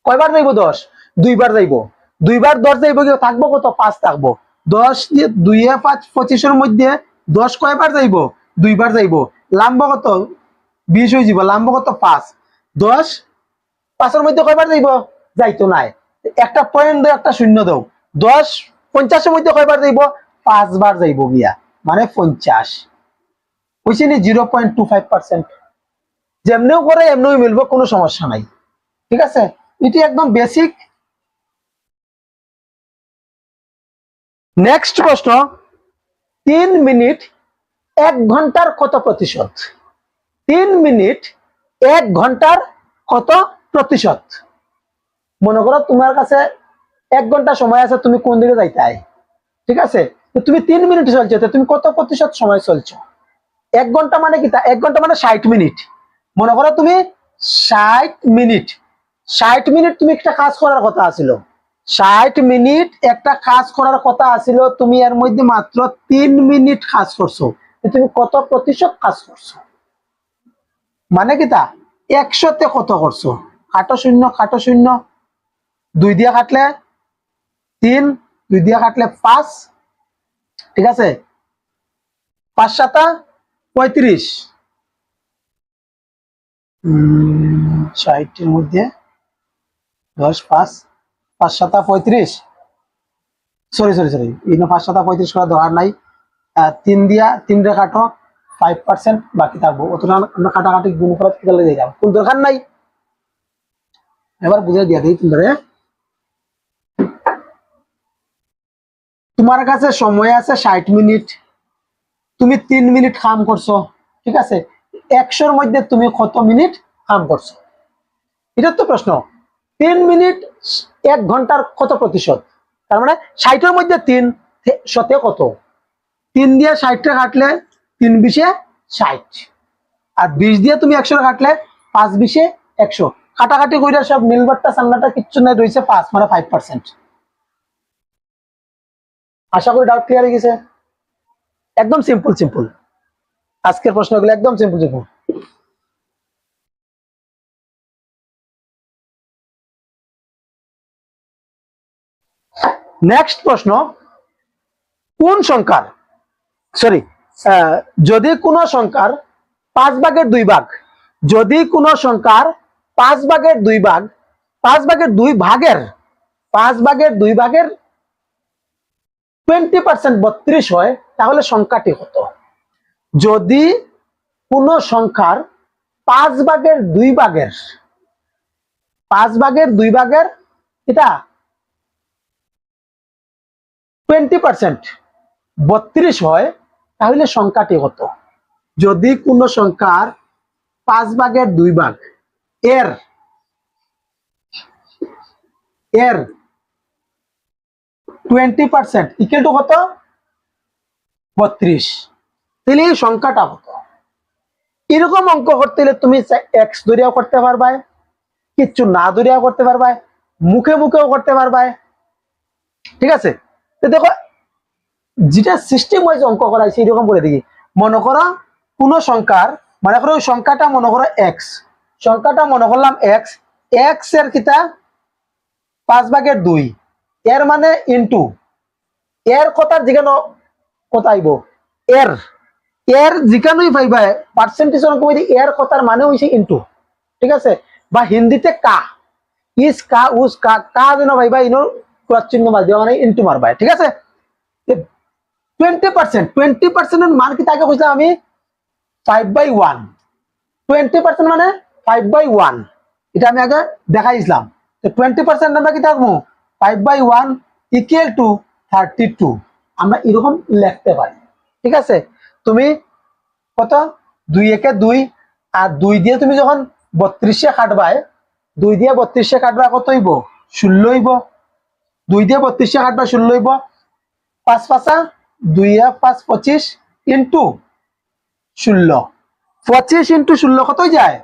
কয়বার যাইব? 10 দুইবার যাইব। দুইবার 10 যাইব, কি থাকবো কত? 5 থাকবো। 10 দিয়ে 2 এ 5, 25 মধ্যে 10 কয়বার যাইব? দুইবার যাইব। লাম্ব কত? 20 হয়ে যাব। লাম্ব কত? 5। 10 5 মধ্যে কয়বার যাইব? যাইতো নাই। একটা পয়েন্ট দাও, একটা শূন্য দাও। 10 50 মধ্যে কয়বার যাইব? 5 বার যাইব গিয়া, মানে 50 হইছে নি 0.25%। যেমনিও করে এমনিও মিলবো, কোনো সমস্যা নাই। ঠিক আছে, এটি একদম বেসিক। নেক্সট প্রশ্ন, 3 মিনিট 1 ঘন্টার কত প্রতিশত? 3 মিনিট 1 ঘন্টার কত প্রতিশত? মনে করো তোমার কাছে 1 ঘন্টা সময় আছে, তুমি কোন দিকে যাইতে? ঠিক আছে, তুমি 3 মিনিট চলছে, তুমি কত প্রতিশত সময় চলছো? 1 ঘন্টা মানে কি? 1 ঘন্টা মানে 60 মিনিট। মনে করো তুমি 60 মিনিট, 60 মিনিট তুমি একটা কাজ করার কথা আছিল, 60 মিনিট একটা কাজ করার কথা আছিল, তুমি এর মধ্যে মাত্র 3 মিনিট কাজ করছো, তুমি কত প্রতিশত কাজ করছো? মানে কি 100তে কত করছো? কাটো শূন্য, কাটো শূন্য, 2 দিয়ে কাটলে 3, 2 দিয়ে কাটলে 5। ঠিক আছে, 5 7 35। 60 এর মধ্যে 10, 5, 5 7 35। সরি সরি সরি, 5 7 35 করা দরকার নাই। 3 দিয়া 3 রে কাটো, 5% বাকি থাকবো। অতটা আমরা কাটাকাটি গুণ করা গেলে দিয়ে যাবো, কোন দরকার নাই। এবার বুঝে দিয়া দিই তোমরা, তোমার কাছে সময় আছে 60 মিনিট, তুমি 3 মিনিট কাম করছো। ঠিক আছে, 100-র মধ্যে তুমি কত মিনিট কাম করছো? এটা তো প্রশ্ন। 3 মিনিট 1 ঘন্টার কত প্রতিশত? তার মানে 60-এর মধ্যে 3 শতে কত? 3 দিয়ে 60টা কাটলে 3 20 60, আর 20 দিয়ে তুমি 100 কাটলে 5 20 100। কাটাকাটি কইরা সব মিলবারটা সামনাটা কিচ্ছু নাই, রয়েছে 5, মানে 5%। আশা করি ডাউট ক্লিয়ার হয়ে গেছে। একদম সিম্পল সিম্পল, আজকের প্রশ্নগুলো একদম সিম্পল সিম্পল। নেক্সট প্রশ্ন, কোন সংখ্যার, সরি, যদি কোন সংখ্যার 5 ভাগের 2 ভাগ, যদি কোন সংখ্যার 5 ভাগের 2 ভাগ, 5 ভাগের 2 ভাগের 5 ভাগের 2 ভাগের 20% 32 হয়, তাহলে সংখ্যাটি কত? যদি কোন সংখ্যার 5 ভাগের 2 ভাগের 5 ভাগের 2 ভাগের এটা 20% 32 হয়, তাহলে সংখ্যাটি কত? যদি কোন সংখ্যার 5 ভাগের 2 ভাগ এর এর 20% ইকুয়াল টু কত? 32, তাহলে এই সংখ্যাটা কত? এরকম অঙ্ক করতে হলে তুমি এক্স ধরিয়াও করতে পারবা, কিচ্ছু না ধরিয়াও করতে পারবা, মুখে মুখেও করতে পারবা। ঠিক আছে, তো দেখো যেটা সিস্টেম ওয়াইজ অঙ্ক করা সেই রকম করে দেখি। মনে করো কোন সংখ্যার, মনে করো ওই সংখ্যাটা মনে করো এক্স, সংখ্যাটা মনে করলাম এক্স, এক্স এর কিতা 5 ভাগের 2, এর মানে ইনটু এর কথার যেখানে কত আইব, এর এর যেখানেই পাইবা পার্সেন্টেজ অঙ্ক কইতে এর কথার মানে হইছে ইনটু। ঠিক আছে, বা হিন্দিতে কা, ইস কা উস কা, কা যেন পাইবা ইনোর ক্রস চিহ্ন মার দিবা, মানে ইনটু মারবা। ঠিক আছে, 20% এর মান কি তাকে কইছিলাম আমি 5/1, 20% মানে 5/1, এটা আমি আগে দেখাইছিলাম। 20% আমরা কি থাকবো 5/1 ইকুয়াল টু 32 আমরা এরকম লিখতে পারি। ঠিক আছে, তুমি কত 2 একে 2 আর 2 দিয়ে তুমি যখন 32 কাটবাই 2 দিয়ে 32 কাটবা কত হইব 16 হইব। 2 দিয়ে 32 কাটবা 16 হইব। 5 5 2 5 25 ইন্টু 16 25 ইন্টু 16 কত হয়ে যায়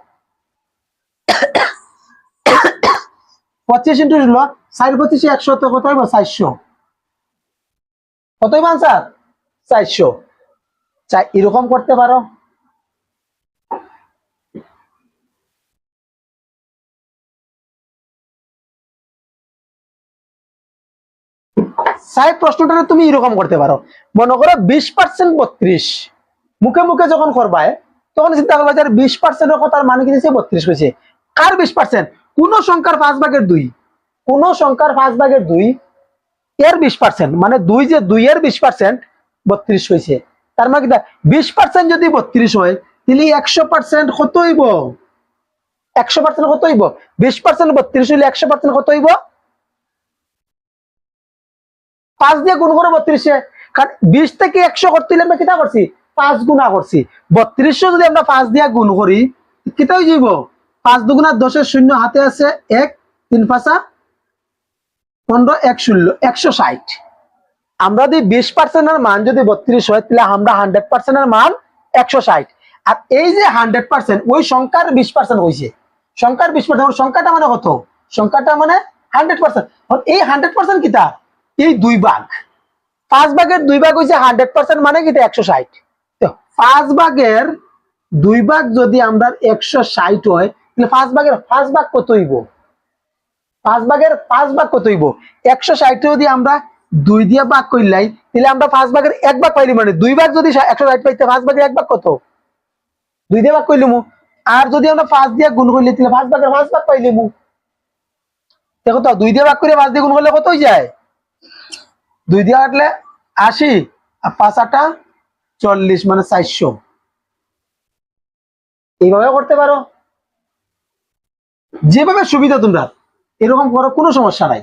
25 ইন্টু 16 4 25 100 তো কত হইব 400 কত হইব आंसर 400। চাই এরকম করতে পারো। সাই প্রশ্নটা তুমি এরকম করতে পারো, মনে করো 20% 32 মুখে মুখে যখন করবায় তখন চিন্তা করবা যে 20% এর কথার মানে কি দিছে 32 কইছে। কার 20%? কোন সংখ্যার 5/2, কোন সংখ্যার 5/2 এর 20% মানে 2 যে 2 এর 20% 32 হইছে। তার মানে কি 20% যদি 32 হয় তাহলে 100% কত হইব 100% কত হইব 20% 32 হইলে 100% কত হইব 5 দিয়ে গুণ করে 32 কারণ 20 থেকে 100 করতে হলে আমরা কিটা করছি 5 গুণা করছি। 32 যদি আমরা 5 দিয়ে গুণ করি কিটা হয়ে যাব 5 দুগুণা 10 এর শূন্য হাতে আছে 1 3 5 15 1 0 160। আমরা যদি 20% এর মান যদি 32 হয় তাহলে আমরা 100% এর মান 160। আর এই যে 100% ওই সংখ্যার 20% হইছে, সংখ্যার 20% সংখ্যাটা মানে কত সংখ্যাটা মানে 100%। এই 100% কিটা এই 2 ভাগ 5 ভাগের 2 ভাগ হইছে 100% মানে কিটা 160। তো 5 ভাগের 2 ভাগ যদি আমরা 160 হয় তাহলে 5 ভাগের 5 ভাগ কত হইব 5 ভাগের 5 ভাগ কত হইব 160 যদি আমরা 2 দিয়ে ভাগ কইলাই তাহলে আমরা 5 ভাগের 1 ভাগ পাইলি মানে 2 ভাগ যদি 160 পাইতে 5 ভাগের 1 ভাগ কত 2 দিয়ে ভাগ কইলিমু। আর যদি আমরা 5 দিয়ে গুণ কইলি তাহলে 5 ভাগের 5 ভাগ পাইলিমু। দেখো তো 2 দিয়ে ভাগ করে 5 দিয়ে গুণ করলে কত হই যায় 2 দিয়ে কাটলে 80 আর 5 8 40 মানে 400। এইভাবে করতে পারো, যেভাবে সুবিধা তোমরা এরকম করো, কোনো সমস্যা নাই।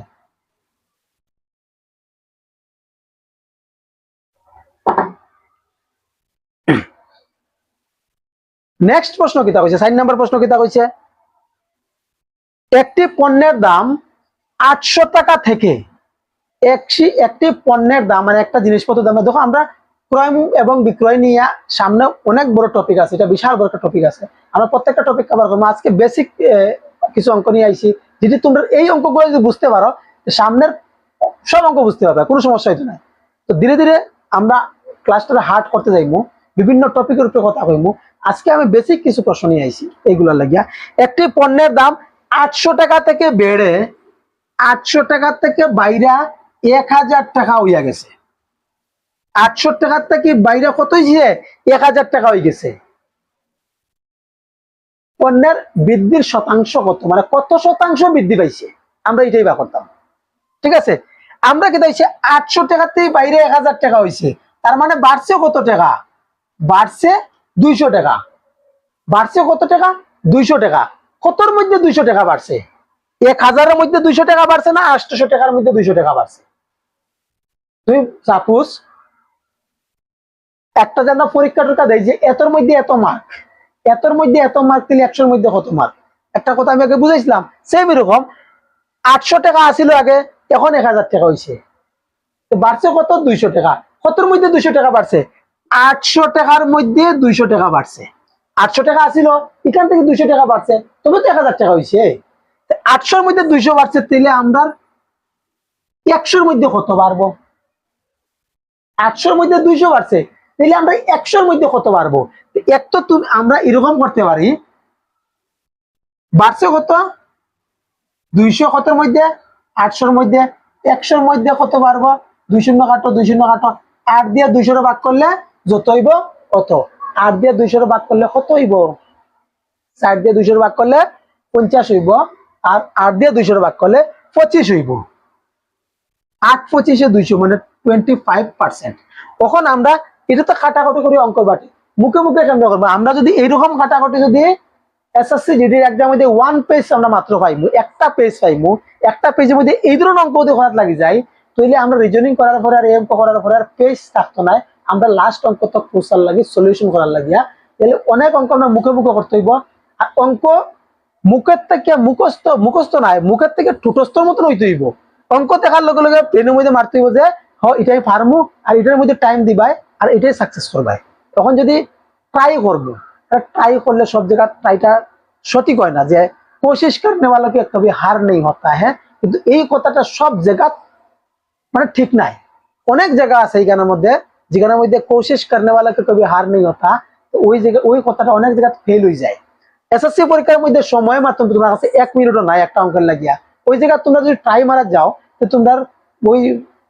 নেক্সট প্রশ্ন কিতা কইছে 4 নাম্বার প্রশ্ন কিতা কইছে একটি পণ্যের দাম 800 টাকা থেকে একটি পণ্যের দাম মানে একটা জিনিসপত্রের দাম, দেখো আমরা ক্রয় এবং বিক্রয় নিয়ে সামনে অনেক বড় টপিক আছে, এটা বিশাল বড় একটা টপিক আছে, আমরা প্রত্যেকটা টপিক কভার করবো। আজকে বেসিক কিছু অঙ্ক নিয়ে আইছি, যদি তোমরা এই অঙ্কগুলো যদি বুঝতে পারো সামনের সব অঙ্ক বুঝতে পারবে, কোনো সমস্যা হইতো না। তো ধীরে ধীরে আমরা ক্লাসটা হার্ড করতে যাইমু, বিভিন্ন টপিকের উপরে কথা কইমু। আজকে আমি বেসিক কিছু প্রশ্ন নিয়ে আইছি এইগুলোর লাগিয়া। একটি পণ্যের দাম 800 টাকা থেকে বেড়ে 800 টাকা থেকে বাইরে 1000 টাকা হইয়া গেছে। 800 টাকার থেকে বাইরে কত হয়েছে 1000 টাকা হয়ে গেছে। পণ্যের বৃদ্ধির শতাংশ কত মানে কত শতাংশ বৃদ্ধি পাইছে আমরা এটাই বা করতাম। ঠিক আছে, আমরা কি হয়েছে 800 টাকার থেকে বাইরে 1000 টাকা হয়েছে, তার মানে বাড়ছে কত টাকা বাড়ছে 200 টাকা। বাড়ছে কত টাকা 200 টাকা। কতর মধ্যে 200 টাকা বাড়ছে 1000-এর মধ্যে 200 টাকা বাড়ছে না 800 টাকার মধ্যে 200 টাকা বাড়ছে। তুমি সাপোজ একটা যে আমরা পরীক্ষা টরীক্ষা দেয় যে এতর মধ্যে এত মার্ক, এতর মধ্যে এত মার্ক দিলে 100-এর মধ্যে কত মার্ক, একটা কথা আমি আগে বুঝাইছিলাম। সেম এরকম 800 টাকা আসিল আগে, এখন 1000 টাকা হয়েছে, বাড়ছে কত 200 টাকা। কতর মধ্যে 200 টাকা বাড়ছে 800 টাকার মধ্যে 200 টাকা বাড়ছে। 800 টাকা আসিল এখান থেকে 200 টাকা বাড়ছে, তবে তো 1000 টাকা হয়েছে। 800-এর মধ্যে 200 বাড়ছে, তাহলে আমরা 100-এর মধ্যে কত বাড়বো 800-এর মধ্যে 200 বাড়ছে, তাহলে আমরা 100-এর মধ্যে কত বাড়বো। এক তো তুমি আমরা এরকম করতে পারি বাড়ছে কত 200 কতর মধ্যে 800-এর মধ্যে, 100-এর মধ্যে কত বাড়বো 2 শূন্য কাটো 2 শূন্য কাটো, 8 দিয়ে 200 ভাগ করলে যত হইব কত, 8 দিয়ে 200 ভাগ করলে কত হইব 60 দিয়ে 200 ভাগ করলে 50 হইব, আর 8 দিয়ে 200 ভাগ করলে 25 হইব। 8 25-এ 200 মানে 25%। তখন আমরা এটা তো কাটাকাটি করে অঙ্ক বাটি মুখে মুখে কেমন করবো, আমরা যদি এইরকম কাটাকাটি যদি এসএসসি জিডি এক্সাম মধ্যে ওয়ান পেজ আমরা মাত্র পাইমু, একটা পেজ পাইমু। একটা পেজের মধ্যে এই ধরনের অঙ্ক যদি হঠাৎ লাগি যায়, তাহলে আমরা রিজনিং করার পরে আর অঙ্ক করার পরে আর পেজ থাকতো না, আমরা লাস্ট অঙ্ক তো পৌঁছার লাগে, সলিউশন করার লাগিয়া। তাহলে অনেক অঙ্ক আমরা মুখে মুখে করতে হইব। আর অঙ্ক মুখের থেকে মুখস্থ নাই, মুখের থেকে ঠুটস্থর মতন হইতে হইব। অঙ্ক দেখার লগে লগে প্লেনের মধ্যে মারতে হইব যে এটাই পারমু, আর এটার মধ্যে টাইম দিবাই, আর এটাই সাকসেস করবাই। তখন যদি ট্রাই করবো, ট্রাই করলে সব জায়গায় ট্রাইটা সঠিক হয় না, যে কোশিশ করনে वाला কবি হার নেই হতা হ্যাঁ, কিন্তু এই কথাটা সব জায়গা মানে ঠিক নাই। অনেক জায়গা আছে এইখানের মধ্যে যেখানের মধ্যে কোশিশ করনে वाला কবি হার নেই হতা, ওই জায়গা ওই কথাটা অনেক জায়গা ফেল হয়ে যায়। এসএসসি পরীক্ষার মধ্যে সময় মাত্র তোমার কাছে 1 মিনিটও নাই একটা অঙ্কের লাগিয়া, ওই জায়গা তোমরা যদি ট্রাই মারা যাও তো তোমরা ওই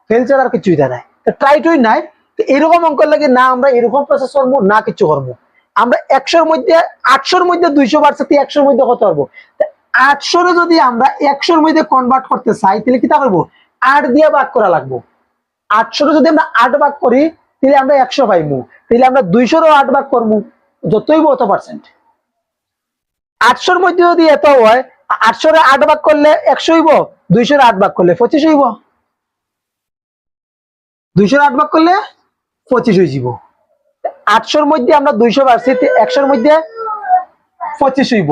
ফেল ছাড়া আর কিছুই দেয় নাই, ট্রাইটই নাই। তো এরকম অঙ্কের লাগে না আমরা এরকম প্রসেস করবো না কিছু করবো, আমরা 100-র মধ্যে 800-র মধ্যে 200 বাড়ছে, 100-র মধ্যে কত পারবো? 800-রে যদি আমরা 100-র মধ্যে কনভার্ট করতে চাই তাহলে কি তা করবো? 8 দিয়ে ভাগ করা লাগবো। 800-রে যদি আমরা 8 ভাগ করি তাহলে আমরা 100 পাইমু, তাহলে আমরা 200-রও 8 ভাগ করবো, যতই অত পার্সেন্ট। 800-র মধ্যে যদি এত হয়, 800-রে 8 ভাগ করলে 100 হইব, 200-রে 8 ভাগ করলে 25 হইব, 200-রে 8 ভাগ করলে 25 হয়ে যাব। 800-র মধ্যে আমরা 200 পারছি, 100-র মধ্যে 25 হইব।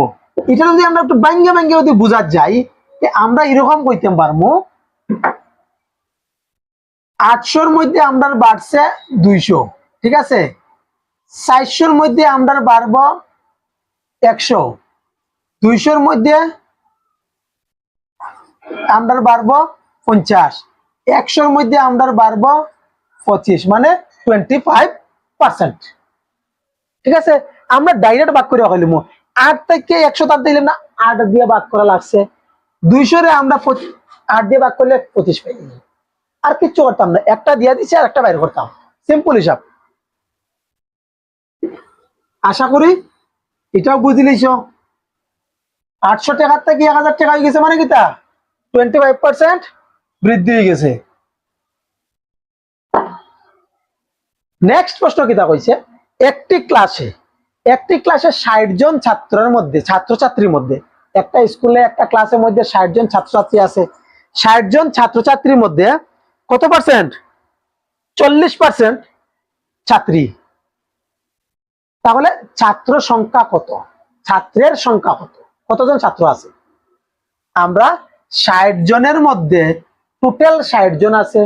এটা যদি আমরা একটু ভাঙ্গে ভাঙ্গে যদি বুঝা যাই, আমরা এরকম কইতে পারবো 800-র মধ্যে আমরা বাড়ছে 200, ঠিক আছে, 400-র মধ্যে আমরা বাড়বো 100, 200-র মধ্যে আমরা বাড়বো 50, 100-র মধ্যে আমরা বাড়বো 25, মানে 25%। ঠিক আছে, আমরা ডাইরেক্ট ভাগ করে হইলাম 8 থেকে 100 তার দিলাম না, 8 দিয়ে ভাগ করা লাগছে। 200-রে আমরা 8 দিয়ে ভাগ করলে 25 পাই, আর কিচ্ছু করতাম না, একটা দিয়ে দিছি আর একটা বাইর করতাম, সিম্পল হিসাব। আশা করি এটাও বুঝলিস। 800 টাকার থেকে 1000 টাকা হয়ে গেছে, মানে কি তা 25% বৃদ্ধি হয়ে গেছে। নেক্সট প্রশ্ন কিতা কইছে, একটি ক্লাসে 60 জন ছাত্রের মধ্যে ছাত্রছাত্রীর মধ্যে, একটা স্কুলে একটা ক্লাসের মধ্যে 60 জন ছাত্রছাত্রী আছে, 60 জন ছাত্রছাত্রীর মধ্যে কত পার্সেন্ট? 40% ছাত্রী। তাহলে ছাত্র সংখ্যা কত, ছাত্রের সংখ্যা কত, কতজন ছাত্র আছে? আমরা 60 জনের মধ্যে টোটাল 60 জন আছে,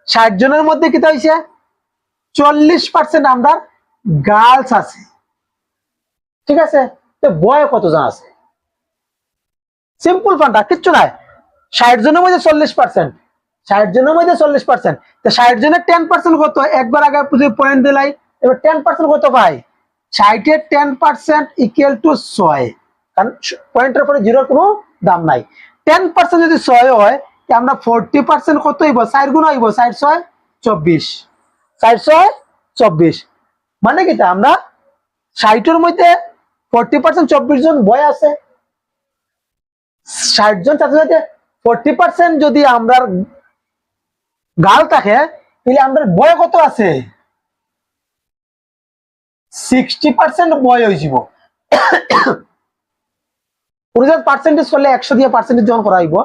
60 জনের মধ্যে কি হইছে 40% আমরা গার্লস আছে, ঠিক আছে। তো বয় কতজন আছে? সিম্পল ফান্ডা, কিচ্ছু নাই। 60 জনের মধ্যে 40%, 60 জনের মধ্যে 40%, তো 60 জনের 10% কত? একবার আগে পয়েন্ট দিলাই, এবার 10% কত পাই? 60-এর 10% ইকুয়াল টু 6, কারণ পয়েন্টের পরে জিরোর কোনো দাম নাই। 10% যদি 6 হয়, আমরা 40% কত হইব? 4 গুণ হইব, 4 6 24, 4 6 24, মানে কি আমরা 60-এর মধ্যে 40% 24 জন বয় আছে, 60 জন ছাত্রছাত্রী 40% যদি আমরা গার্ল থাকে, তাহলে আমরা বয় কত আছে? 60% বয় হয়ে যাব। পার্সেন্টেজ করলে 100 দিয়ে পার্সেন্টেজ যখন করা হইব,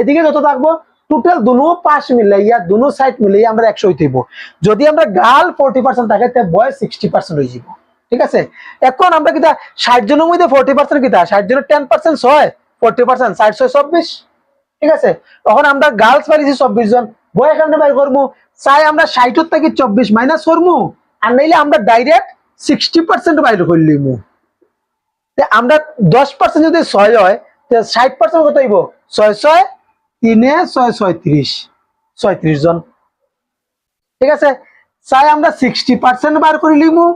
এদিকে যত থাকবো টোটাল দুনো পাশ মিলাইয়া দুনো সাইড মিলাইয়া আমরা 100 হইতে হইব। যদি আমরা গার্ল 40% থাকে, তাহলে বয় 60% হয়ে যাব, ঠিক আছে। এখন আমরা কিটা 60 জনের মধ্যে 40% কিটা, 60 জনের 10% 6, 40% 60 6 24, ঠিক আছে। তখন আমরা গার্লস পাইছি 24 জন, বয় এখানে বাইর করবো, চাই আমরা 60 থেকে 24 মাইনাস করবো, আর নাইলে আমরা ডাইরেক্ট 60% বাইর করলিমু। আমরা 10% যদি 6 হয়, 60% কত হইব? 6 6 3 6 36, 36 জন, ঠিক আছে। চাই আমরা 60% বার করে লিমু,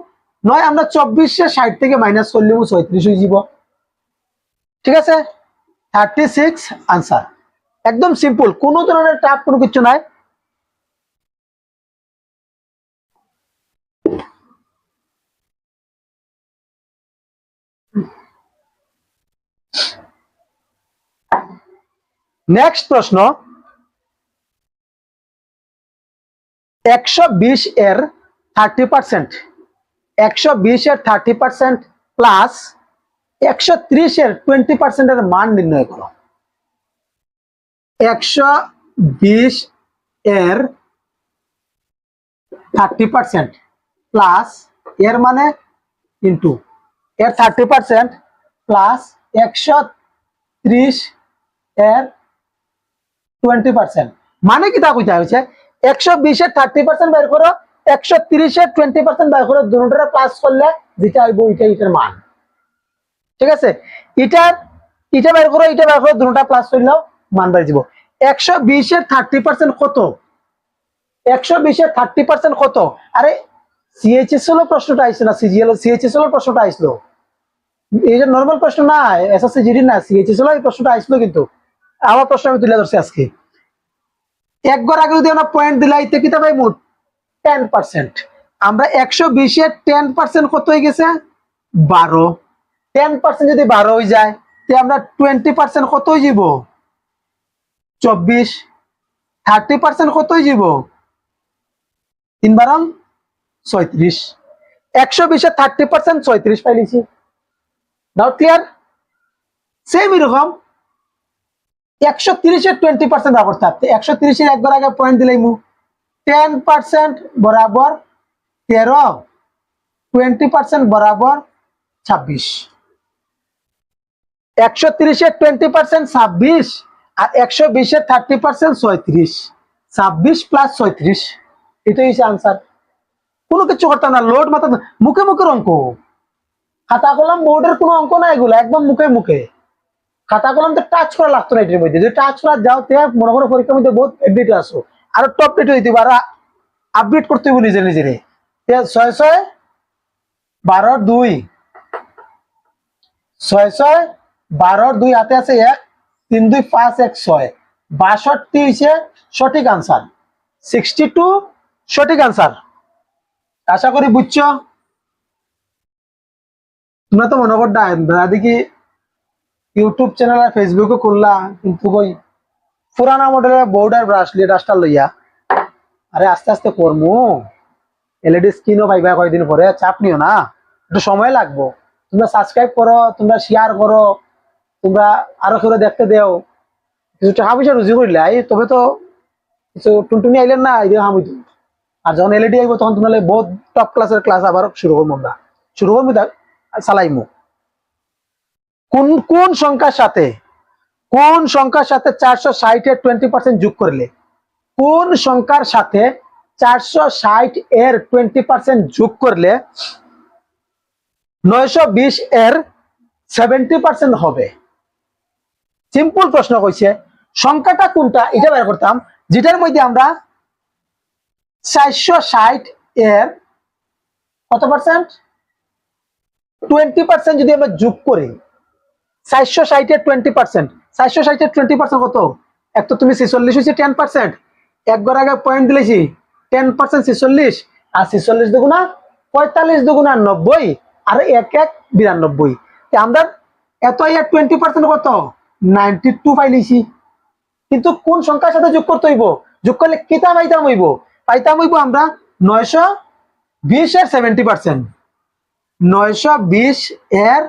নয় আমরা 24 60 থেকে মাইনাস করে লিমু, 36 হয়ে যাব, ঠিক আছে। 36 আনসার, একদম সিম্পল, কোনো ধরনের টাফ কোনো কিছু নাই। নেক্সট প্রশ্ন, 120 এর 30%, 120 এর 30% প্লাস 130 এর 20% এর মান নির্ণয় করো। 120 এর 30% প্লাস এর মানে ইন্টু এর 30% প্লাস 130 এর 20%, মানে কি তা কইতে হয়েছে 120 এর 30% বের করো, 130 এর 20% বের করো, দুটোটা প্লাস করলে যেটা হইব এটার মান। ঠিক আছে, এটা বের করো, এটা বের করো, দুটোটা প্লাস করলেও মান বের যাব। 120 এর 30% কত? 120 এর 30% কত? আরে সিএইচএস হলো প্রশ্নটা আইছে না, সিজিএল সিএইচএস হলো প্রশ্নটা আইসলো, এই যে নরমাল প্রশ্ন না, এসএসসি জিডি না, সিএইচএস হলো এই প্রশ্নটা আইসলো। কিন্তু আমার প্রশ্ন আমি তুলে ধরছি আজকে। একবার আগে যদি আমরা পয়েন্ট দিলাইতে কিতা পাই মোট 10%। আমরা 120 এর 10% কত হয়ে গেছে 12। 10% যদি 12 হয়ে যায় তে আমরা 20% কত হয়ে যাব 24। 30% কত হয়ে যাব 3 বারং 36। 120 এর 30% 36 পাইলিছি। Doubt clear? সেম এরকম 130 এর 20% বরাবর থাকতে 130 এর একবার আগে পয়েন্ট দিলাইমু 10% বরাবর 13, 20% বরাবর 26। 130 এর 20% 26 আর 120 এর 30% 36। 26 প্লাস 36, এটাই হচ্ছে আনসার। কোনো কিছু করতাম না, লোড মাথা মুখে মুখের অঙ্ক, খাতা কলম বোর্ডের কোনো অঙ্ক না, এগুলো একদম মুখে মুখে। খাতা কলম তো টাচ করা লাগতো না এটার মধ্যে, যদি টাচ করা যাও তে মনে করো পরীক্ষার মধ্যে বহুত এডমিট আসো, আরো টপ রেট হইতে আর আপডেট করতে হইব নিজে নিজেরে। 6 6 12 2, 6 6 12 2 হাতে আছে 1, 3 2 5 1 6, 62 হইছে সঠিক আনসার। 62 সঠিক আনসার। আশা করি বুঝছো। তোমরা তো মনে করডা দেখি ইউটিউব চ্যানেল আর ফেসবুকে করলা, কিন্তু কই পুরানা মডেলের বোর্ডার ব্রাশটা লইয়া আরে আস্তে আস্তে করমু। এলইডি স্ক্রিনও পাইবা কয়েকদিন পরে, চাপ নিও না, একটু সময় লাগবো। তোমরা সাবস্ক্রাইব করো, তোমরা শেয়ার করো, তোমরা আরো করে দেখতে দেও, কিছু টাকা পয়সা রুজি করিলে তবে তো কিছু টুনটুনি আইলেন না এই হামিদ। আর যখন এলইডি আইব তখন তোমার বহুত টপ ক্লাসের ক্লাস আবার শুরু করবো, আমরা শুরু করবো চালাইমু। কোন কোন সংখ্যার সাথে 460 এর 20% যোগ করলে, কোন সংখ্যার সাথে 460 এর 20% যোগ করলে 920 এর 70% হবে? সিম্পল প্রশ্ন কইছে, সংখ্যাটা কোনটা এটা বের করতাম যেটার মধ্যে আমরা 460 এর কত পার্সেন্ট 20% যদি আমরা যোগ করি, 460 এর 20%, 460 এর 20% কত? এক তো তুমি 46 হইছে 10%, একবার আগে পয়েন্ট দিলেছি 10% 46, আর 46 দুগুণা 45 দুগুণা 90, আর 1 1 92। আমরা এত এর 20% কত 92 পাইলিছি। কিন্তু কোন সংখ্যার সাথে যোগ করতে হইব, যোগ করলে কিতা পাইতাম হইব আমরা 920 এর 70%। 920 এর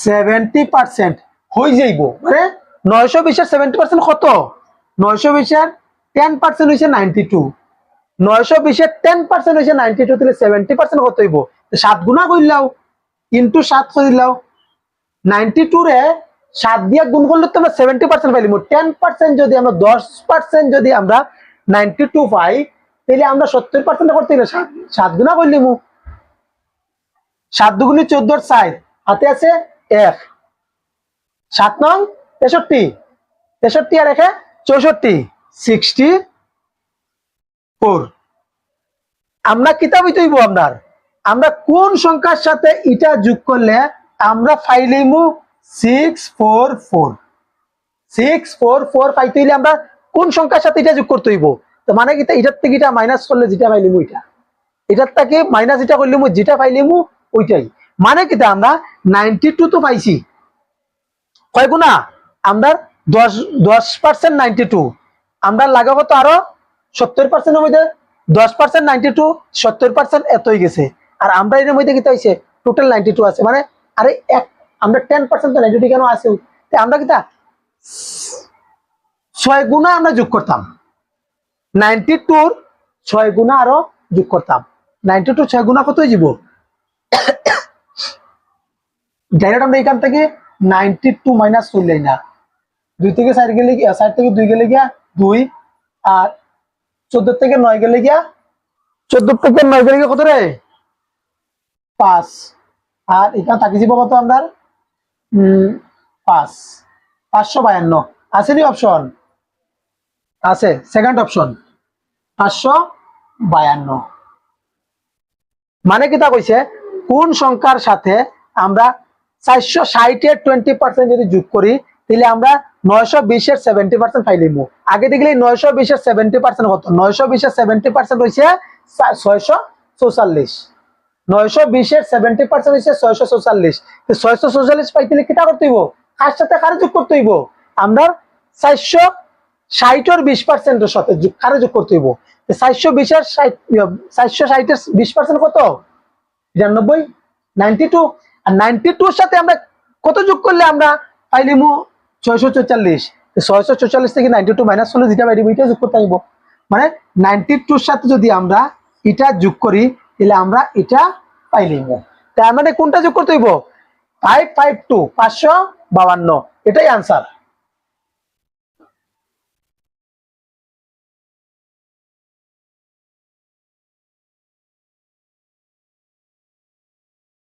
70% হয়ে যাইব, মানে 920 এর 70% কত 920 এর 10% হইছে 92, 920 এর 10% হইছে 92, তাহলে 70% কত হইব 7 গুণা কইলাও ইনটু 7 কইলাও 92 রে 7 দিয়ে গুণ করলে তো আমরা 70% পাইলিম। 10% যদি আমরা 10% যদি আমরা 92 পাই তাহলে আমরা 70% করতে গেলে 7 গুণা কইলিম। 7 দুগুণে 14 4 হাতে আছে 1, 7 নং 63, 63 আর 1 64, 64। আমরা কিতাব হইতেইব আমরা কোন সংখ্যার সাথে এটা যোগ করলে আমরা পাইলিমু 644। 644 পাইতে হইলে আমরা কোন সংখ্যার সাথে এটা যোগ করতে হইব, তো মানে কি এটার থেকে এটা মাইনাস করলে যেটা পাইলিমু এটার থেকে মাইনাস এটা করলিমু যেটা পাইলিমু ওইটাই। মানে কি আমরা 92 তো পাইছি, কয় গুণা আমরা 10% 92, আমরা লাগাবো তো আরো 70% এর মধ্যে 10% 92, 70% এত হয়ে গেছে। আর আমরা এর মধ্যে কি হইছে টোটাল 92 আছে, মানে আরে এক আমরা 10% তো 92 কেন আছে, আমরা কি তা 6 গুণা আমরা যোগ করতাম, 92 6 গুণা আরো যোগ করতাম, 92 6 গুণা কত যাব, ডাইরেক্ট আমরা এখান থেকে 92 মাইনাস করলেই না, 2 থেকে 4 গেলে 4 থেকে 2 গেলে গিয়া 2, আর 14 থেকে 9 গেলে গিয়া 14 থেকে 9 গেলে গিয়া কত রে 5, আর এখানে থাকি যাব কত আমরা 5, 552 আছে নি অপশন আছে, সেকেন্ড অপশন 552। মানে কি তা কইছে কোন সংখ্যার সাথে আমরা 460 এর 20% যদি যোগ করি তাহলে আমরা 920 এর 70% পাইলিমু। আগে দেখলে 920 এর 70% কত, 920 এর 70% হইছে 644, 920 এর 70% হইছে 644, তো 644 পাইতে কিটা করতে হইব, কার সাথে কার যোগ করতে হইব, আমরা 460 এর 20% এর সাথে কার যোগ করতে হইব, 420 এর 460 এর 20% কত 92, 92, আর 92 এর সাথে আমরা কত যোগ করলে আমরা পাইলিমু 644, 644 থেকে 92 মাইনাস করলে যেটা পাইবো এটা যোগ করতে হইব, মানে 92 এর সাথে যদি আমরা এটা যোগ করি তাহলে আমরা এটা পাইলিমু, তার মানে কোনটা যোগ করতে হইব 552, 552, এটাই आंसर।